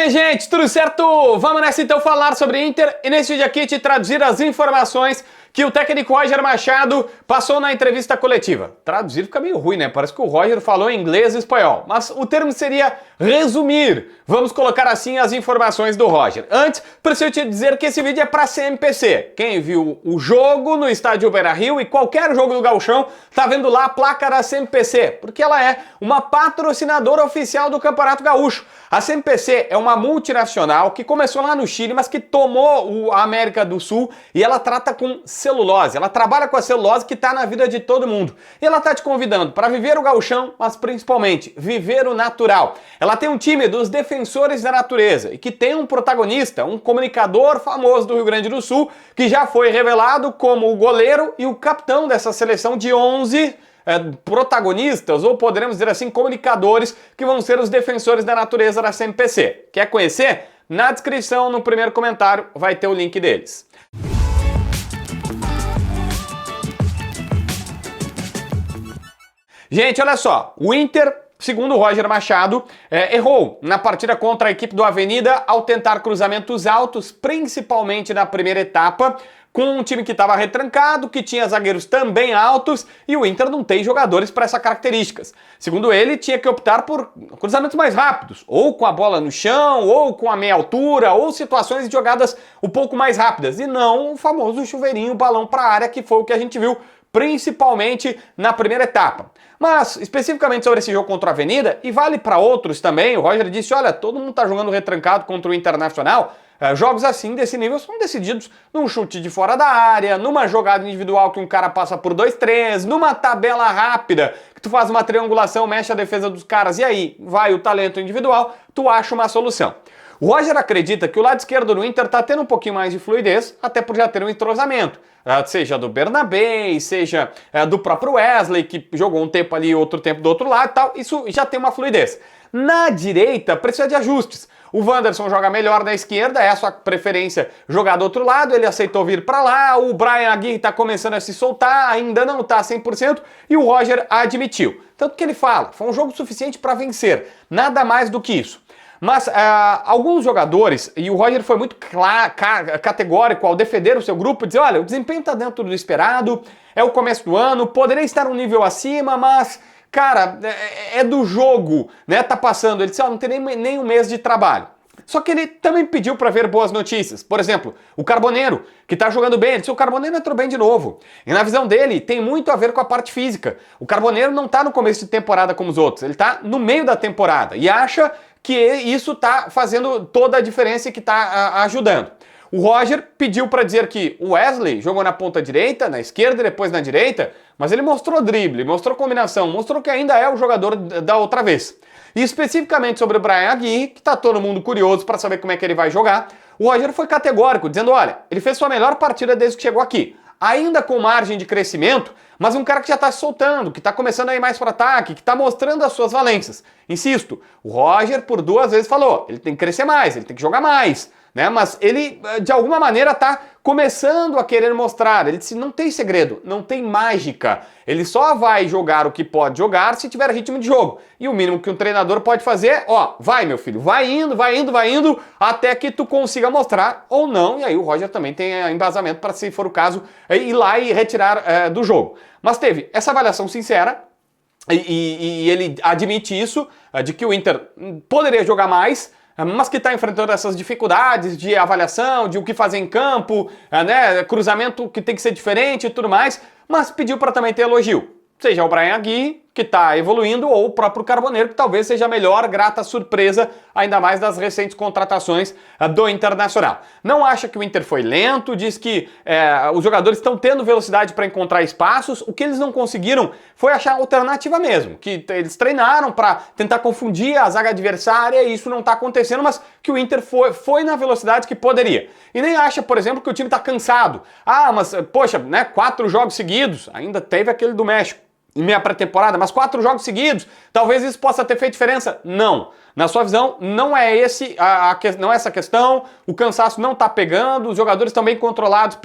minha gente, tudo certo? Vamos nessa então falar sobre Inter e nesse vídeo aqui te traduzir as informações que o técnico Roger Machado passou na entrevista coletiva. Traduzir fica meio ruim, né? Parece que o Roger falou em inglês e espanhol, mas o termo seria resumir. Vamos colocar assim as informações do Roger. Antes, preciso te dizer que esse vídeo é para CMPC. Quem viu o jogo no estádio Beira-Rio e qualquer jogo do Gauchão, tá vendo lá a placa da CMPC, porque ela é uma patrocinadora oficial do Campeonato Gaúcho. A CMPC é uma multinacional que começou lá no Chile, mas que tomou a América do Sul e ela trata com celulose. Ela trabalha com a celulose que está na vida de todo mundo. E ela está te convidando para viver o gauchão, mas principalmente viver o natural. Ela tem um time dos defensores da natureza e que tem um protagonista, um comunicador famoso do Rio Grande do Sul, que já foi revelado como o goleiro e o capitão dessa seleção de 11 protagonistas, ou poderemos dizer assim, comunicadores, que vão ser os defensores da natureza da CMPC. Quer conhecer? Na descrição, no primeiro comentário, vai ter o link deles. Gente, olha só, o Inter, segundo o Roger Machado, errou na partida contra a equipe do Avenida ao tentar cruzamentos altos, principalmente na primeira etapa, com um time que estava retrancado, que tinha zagueiros também altos, e o Inter não tem jogadores para essas características. Segundo ele, tinha que optar por cruzamentos mais rápidos, ou com a bola no chão, ou com a meia altura, ou situações de jogadas um pouco mais rápidas, e não o famoso chuveirinho, balão para a área, que foi o que a gente viu principalmente na primeira etapa. Mas, especificamente sobre esse jogo contra a Avenida, e vale para outros também, o Roger disse, olha, todo mundo está jogando retrancado contra o Internacional, jogos assim, desse nível, são decididos num chute de fora da área, numa jogada individual que um cara passa por 2-3, numa tabela rápida, que tu faz uma triangulação, mexe a defesa dos caras, e aí vai o talento individual, tu acha uma solução. O Roger acredita que o lado esquerdo do Inter está tendo um pouquinho mais de fluidez, até por já ter um entrosamento, seja do Bernabé, seja do próprio Wesley, que jogou um tempo ali, outro tempo do outro lado e tal, isso já tem uma fluidez. Na direita, precisa de ajustes. O Wanderson joga melhor na esquerda, é a sua preferência jogar do outro lado, ele aceitou vir para lá, o Brian Aguirre está começando a se soltar, ainda não está 100%, e o Roger admitiu. Tanto que ele fala, foi um jogo suficiente para vencer, nada mais do que isso. Mas alguns jogadores, e o Roger foi muito categórico ao defender o seu grupo, dizer, olha, o desempenho está dentro do esperado, é o começo do ano, poderia estar um nível acima, mas, cara, é do jogo, né, tá passando. Ele disse, não tem nem um mês de trabalho. Só que ele também pediu para ver boas notícias. Por exemplo, o Carboneiro, que tá jogando bem. Ele disse, o Carboneiro entrou bem de novo. E na visão dele, tem muito a ver com a parte física. O Carboneiro não tá no começo de temporada como os outros, ele tá no meio da temporada e acha que isso tá fazendo toda a diferença e que tá ajudando. O Roger pediu para dizer que o Wesley jogou na ponta direita, na esquerda e depois na direita, mas ele mostrou drible, mostrou combinação, mostrou que ainda é o jogador da outra vez. E especificamente sobre o Brian Aguirre, que está todo mundo curioso para saber como é que ele vai jogar, o Roger foi categórico, dizendo, olha, ele fez sua melhor partida desde que chegou aqui. Ainda com margem de crescimento, mas um cara que já está se soltando, que está começando a ir mais para ataque, que está mostrando as suas valências. Insisto, o Roger por 2 vezes falou, ele tem que crescer mais, ele tem que jogar mais, né? Mas ele, de alguma maneira, está começando a querer mostrar. Ele disse, não tem segredo, não tem mágica. Ele só vai jogar o que pode jogar se tiver ritmo de jogo. E o mínimo que um treinador pode fazer é, vai meu filho, vai indo, até que tu consiga mostrar ou não. E aí o Roger também tem embasamento para, se for o caso, ir lá e retirar do jogo. Mas teve essa avaliação sincera, e ele admite isso, de que o Inter poderia jogar mais, mas que está enfrentando essas dificuldades de avaliação, de o que fazer em campo, né, cruzamento que tem que ser diferente e tudo mais, mas pediu para também ter elogio. Seja o Brian Aguirre, que está evoluindo, ou o próprio Carboneiro, que talvez seja a melhor grata surpresa, ainda mais das recentes contratações do Internacional. Não acha que o Inter foi lento, diz que os jogadores estão tendo velocidade para encontrar espaços, o que eles não conseguiram foi achar alternativa mesmo, que eles treinaram para tentar confundir a zaga adversária e isso não está acontecendo, mas que o Inter foi na velocidade que poderia. E nem acha, por exemplo, que o time está cansado. Mas, poxa, né, 4 jogos seguidos, ainda teve aquele do México, em meia pré-temporada, mas 4 jogos seguidos, talvez isso possa ter feito diferença? Não. Na sua visão, não é não é essa questão, o cansaço não está pegando, os jogadores estão bem controlados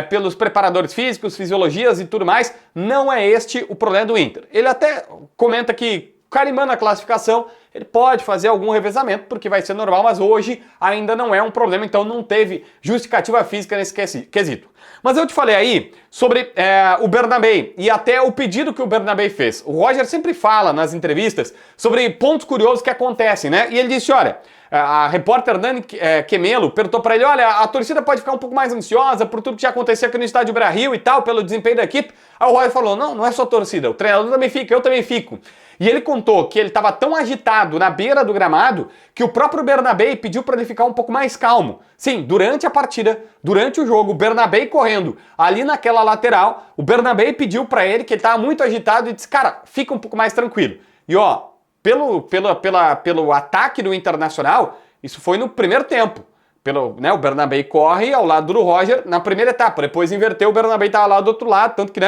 pelos preparadores físicos, fisiologias e tudo mais, não é este o problema do Inter. Ele até comenta que, carimbando a classificação, ele pode fazer algum revezamento, porque vai ser normal, mas hoje ainda não é um problema, então não teve justificativa física nesse quesito. Mas eu te falei aí sobre o Bernabé e até o pedido que o Bernabé fez. O Roger sempre fala nas entrevistas sobre pontos curiosos que acontecem, né? E ele disse, olha, a repórter Dani Quemelo perguntou para ele, olha, a torcida pode ficar um pouco mais ansiosa por tudo que já aconteceu aqui no estádio Beira-Rio e tal, pelo desempenho da equipe. Aí o Roger falou, não é só a torcida, o treinador também fica, eu também fico. E ele contou que ele estava tão agitado na beira do gramado que o próprio Bernabé pediu para ele ficar um pouco mais calmo. Sim, durante a partida, durante o jogo, o Bernabé correndo ali naquela lateral, o Bernabé pediu para ele que ele estava muito agitado e disse, cara, fica um pouco mais tranquilo. E ó, pelo ataque do Internacional, isso foi no primeiro tempo. O Bernabé corre ao lado do Roger na primeira etapa, depois inverteu, o Bernabé estava lá do outro lado, tanto que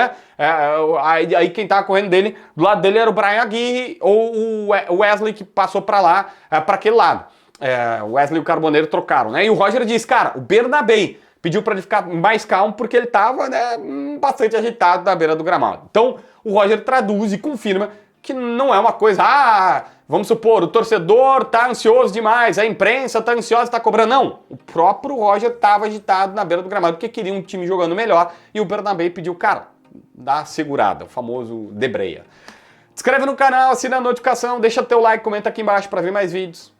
aí quem estava correndo do lado dele era o Bryan Aguirre ou o Wesley que passou para lá, para aquele lado. O Wesley e o Carboneiro trocaram, né? E o Roger disse, cara, o Bernabé pediu para ele ficar mais calmo porque ele estava bastante agitado na beira do gramado. Então o Roger traduz e confirma que não é uma coisa, vamos supor, o torcedor tá ansioso demais, a imprensa tá ansiosa, tá cobrando. Não, o próprio Roger tava agitado na beira do gramado porque queria um time jogando melhor e o Bernabé pediu, cara, dá segurada, o famoso debreia. Se inscreve no canal, assina a notificação, deixa teu like, comenta aqui embaixo para ver mais vídeos.